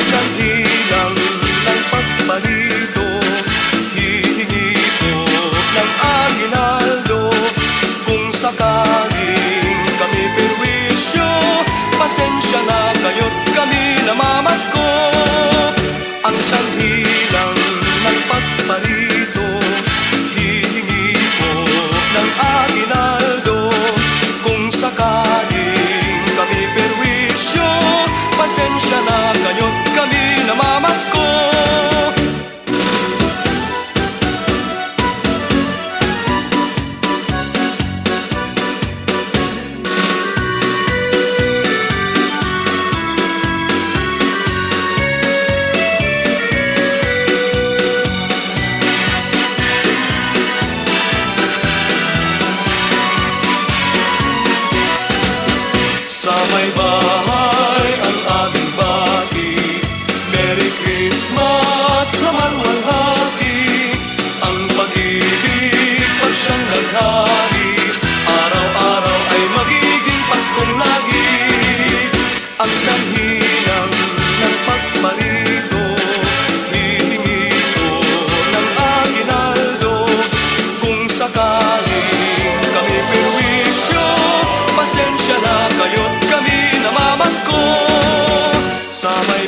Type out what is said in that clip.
sanhi lang ng pagparito, hihingi ko ng aginaldo. Kung sakaling kami perwisyo, pasensya na kayo't kami namamasko. Ang sanhi lang ng pagparito, hihingi ko ng aginaldo. Kung sakaling kami perwisyo, pasensya na kayo't kami namamasko. Sa may bahay ang aming bati, Merry Christmas naman walhati. Ang pag-ibig pag siyang naghari, araw-araw ay magiging Paskong lagi. Ang sanhi lang ng pagparito, hihingi ko ng aginaldo. Kung sakaling kami perwisyo, pasensya na kayo't kami namamasko. Sa may